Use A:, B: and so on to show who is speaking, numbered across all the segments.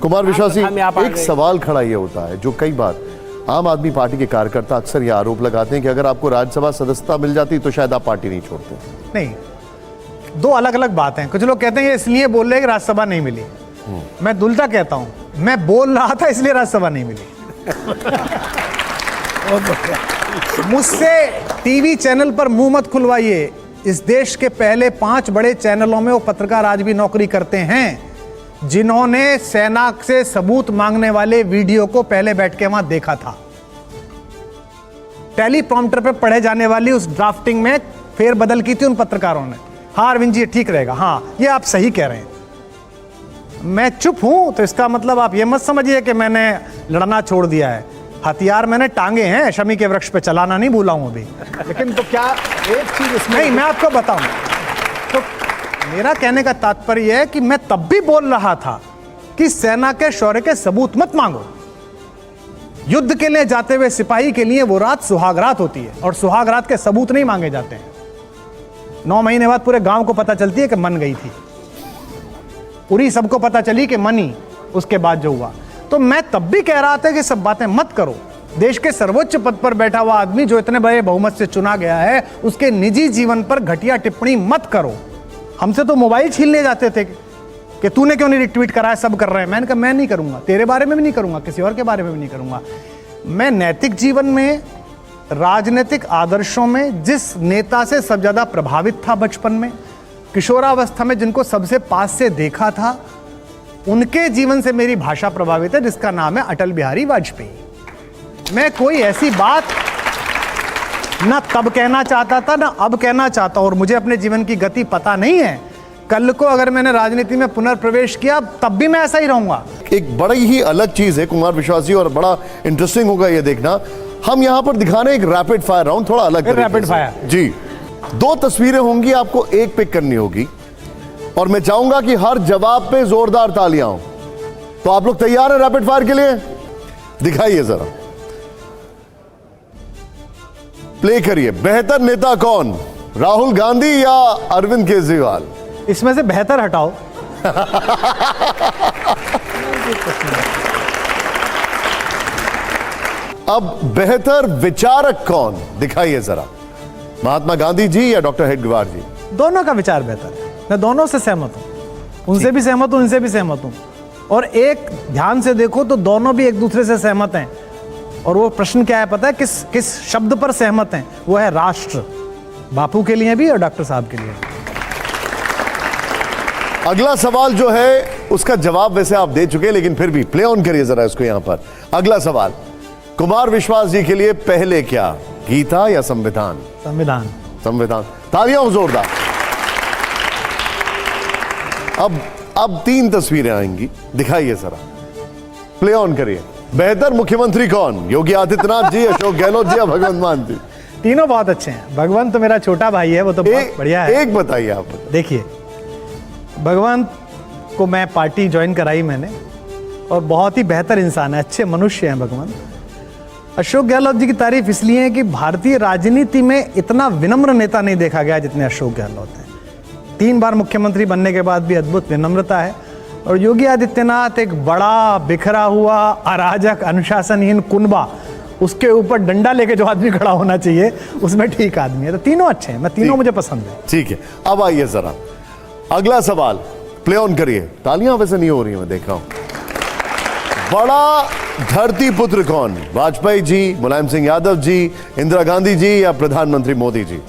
A: कुमार विश्वास जी, एक सवाल खड़ा ये होता है जो कई बार आम आदमी पार्टी के कार्यकर्ता अक्सर ये आरोप लगाते हैं कि अगर आपको राज्यसभा सदस्यता मिल जाती तो शायद आप पार्टी नहीं छोड़ते।
B: नहीं, दो अलग अलग बातें हैं। कुछ लोग कहते हैं ये इसलिए बोल रहे हैं कि राज्यसभा नहीं मिली। मैं दुलता कहता हूं, मैं बोल रहा था इसलिए राज्यसभा नहीं मिली। मुझसे टीवी चैनल पर मुंह मत खुलवाइए। इस देश के पहले 5 बड़े चैनलों में वो पत्रकार आज भी नौकरी करते हैं जिन्होंने सेना से सबूत मांगने वाले वीडियो को पहले बैठ के वहां देखा था। टेलीप्रॉम्प्टर पे पढ़े जाने वाली उस ड्राफ्टिंग में फेरबदल की थी उन पत्रकारों ने। हाँ अरविंद जी, ठीक रहेगा, हाँ ये आप सही कह रहे हैं। मैं चुप हूं तो इसका मतलब आप ये मत समझिए कि मैंने लड़ना छोड़ दिया है। हथियार मैंने टांगे हैं, शमी के वृक्ष पे चलाना नहीं भूला हूं अभी। लेकिन तो क्या एक चीज इसमें नहीं, मैं आपको बताऊं तो मेरा कहने का तात्पर्य है कि मैं तब भी बोल रहा था कि सेना के शौर्य के सबूत मत मांगो। युद्ध के लिए जाते हुए सिपाही के लिए वो रात सुहाग रात होती है और सुहाग रात के सबूत नहीं मांगे जाते हैं। 9 महीने बाद पूरे गांव को पता चलती है कि मन गई थी, पूरी सबको पता चली कि मनी उसके बाद जो हुआ। तो मैं तब भी कह रहा था कि सब बातें मत करो। देश के सर्वोच्च पद पर बैठा हुआ आदमी जो इतने बड़े बहुमत से चुना गया है, उसके निजी जीवन पर घटिया टिप्पणी मत करो। हमसे तो मोबाइल छीनने जाते थे कि तूने क्यों नहीं रिट्वीट करा है, सब कर रहे हैं। मैंने कहा मैं नहीं करूंगा, तेरे बारे में भी नहीं करूंगा, किसी और के बारे में भी नहीं करूंगा। मैं नैतिक जीवन में, राजनीतिक आदर्शों में जिस नेता से सब ज्यादा प्रभावित था बचपन में, किशोरावस्था में जिनको सबसे पास से देखा था, उनके जीवन से मेरी भाषा प्रभावित है, जिसका नाम है अटल बिहारी वाजपेयी। मैं कोई ऐसी बात ना तब कहना चाहता था ना अब कहना चाहता, और मुझे अपने जीवन की गति पता नहीं है। कल को अगर मैंने राजनीति में पुनर्प्रवेश किया तब भी मैं ऐसा ही रहूंगा।
A: एक बड़ी ही अलग चीज है कुमार विश्वास जी, और बड़ा इंटरेस्टिंग होगा ये देखना। हम यहां पर दिखा रहे हैं एक रैपिड फायर राउंड, थोड़ा अलग
B: रैपिड फायर
A: जी। 2 तस्वीरें होंगी, आपको एक पिक करनी होगी और मैं चाहूंगा कि हर जवाब पे जोरदार तालियां हो। तो आप लोग तैयार हैं रैपिड फायर के लिए? दिखाइए जरा, प्ले करिए। बेहतर नेता कौन, राहुल गांधी या अरविंद केजरीवाल?
B: इसमें से बेहतर हटाओ।
A: अब बेहतर विचारक कौन, दिखाइए जरा। महात्मा गांधी जी या डॉक्टर हेडगेवार जी?
B: दोनों का विचार बेहतर है, मैं दोनों से सहमत हूं, उनसे भी सहमत हूं, इनसे भी सहमत हूं। और एक ध्यान से देखो तो दोनों भी एक दूसरे से सहमत हैं। और वो प्रश्न क्या है पता है, किस शब्द पर सहमत हैं? वो है राष्ट्र। बापू के लिए भी और डॉक्टर साहब के लिए।
A: अगला सवाल जो है उसका जवाब वैसे आप दे चुके, लेकिन फिर भी प्ले ऑन करिए जरा इसको। यहां पर अगला सवाल कुमार विश्वास जी के लिए, पहले क्या, गीता या संविधान?
B: संविधान।
A: संविधान, तालियां हो जोरदार। अब 3 तस्वीरें आएंगी, दिखाइए जरा, प्ले ऑन करिए। बेहतर मुख्यमंत्री कौन, योगी आदित्यनाथ जी, अशोक गहलोत जी या भगवंत मान जी?
B: तीनों बहुत अच्छे हैं। भगवंत तो मेरा छोटा भाई है, वो तो बहुत बढ़िया है।
A: एक बताइए आप।
B: देखिए, भगवंत को मैं पार्टी ज्वाइन कराई मैंने, और बहुत ही बेहतर इंसान है, अच्छे मनुष्य हैं भगवंत। अशोक गहलोत जी की तारीफ इसलिए है कि भारतीय राजनीति में इतना विनम्र नेता नहीं देखा गया जितने अशोक गहलोत हैं। 3 बार मुख्यमंत्री बनने के बाद भी अद्भुत विनम्रता है। और योगी आदित्यनाथ एक बड़ा बिखरा हुआ अराजक अनुशासनहीन कुनबा, उसके ऊपर डंडा लेके जो आदमी खड़ा होना चाहिए उसमें ठीक आदमी है। तो तीनों अच्छे हैं, मैं तीनों मुझे पसंद है।
A: ठीक है, अब आइए जरा अगला सवाल, प्ले ऑन करिए। तालियां वैसे नहीं हो रही, मैं देख रहा हूं। बड़ा धरती पुत्र कौन, वाजपेयी जी, मुलायम सिंह यादव जी, इंदिरा गांधी जी या प्रधानमंत्री मोदी जी?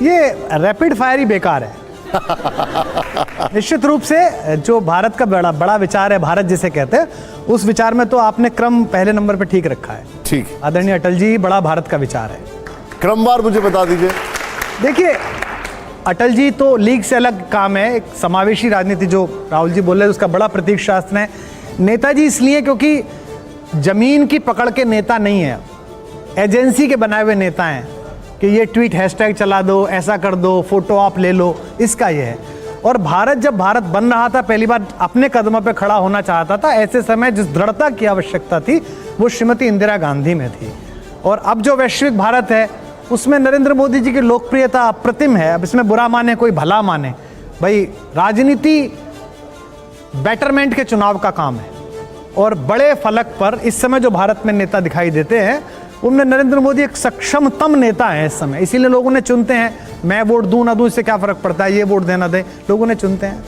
B: ये रैपिड फायर ही बेकार है। निश्चित रूप से जो भारत का बड़ा विचार है, भारत जिसे कहते हैं, उस विचार में तो आपने क्रम पहले नंबर पे ठीक रखा है।
A: ठीक,
B: आदरणीय अटल जी बड़ा भारत का विचार है।
A: क्रमवार मुझे बता दीजिए।
B: देखिए, अटल जी तो लीग से अलग काम है, एक समावेशी राजनीति जो राहुल जी बोल रहे हैं उसका बड़ा प्रतीक शास्त्र है। नेताजी इसलिए क्योंकि जमीन की पकड़ के नेता नहीं है, एजेंसी के बनाए हुए नेता हैं कि ये ट्वीट हैशटैग चला दो, ऐसा कर दो, फोटो आप ले लो, इसका ये है। और भारत जब भारत बन रहा था, पहली बार अपने कदमों पे खड़ा होना चाहता था, ऐसे समय जिस दृढ़ता की आवश्यकता थी वो श्रीमती इंदिरा गांधी में थी। और अब जो वैश्विक भारत है उसमें नरेंद्र मोदी जी की लोकप्रियता अप्रतिम है। अब इसमें बुरा माने कोई भला माने, भाई राजनीति बेटरमेंट के चुनाव का काम है। और बड़े फलक पर इस समय जो भारत में नेता दिखाई देते हैं उनमें नरेंद्र मोदी एक सक्षमतम नेता है इस समय, इसीलिए लोगों ने चुनते हैं। मैं वोट दूं ना दूं इससे क्या फर्क पड़ता है, ये वोट देना दे, लोगों ने चुनते हैं।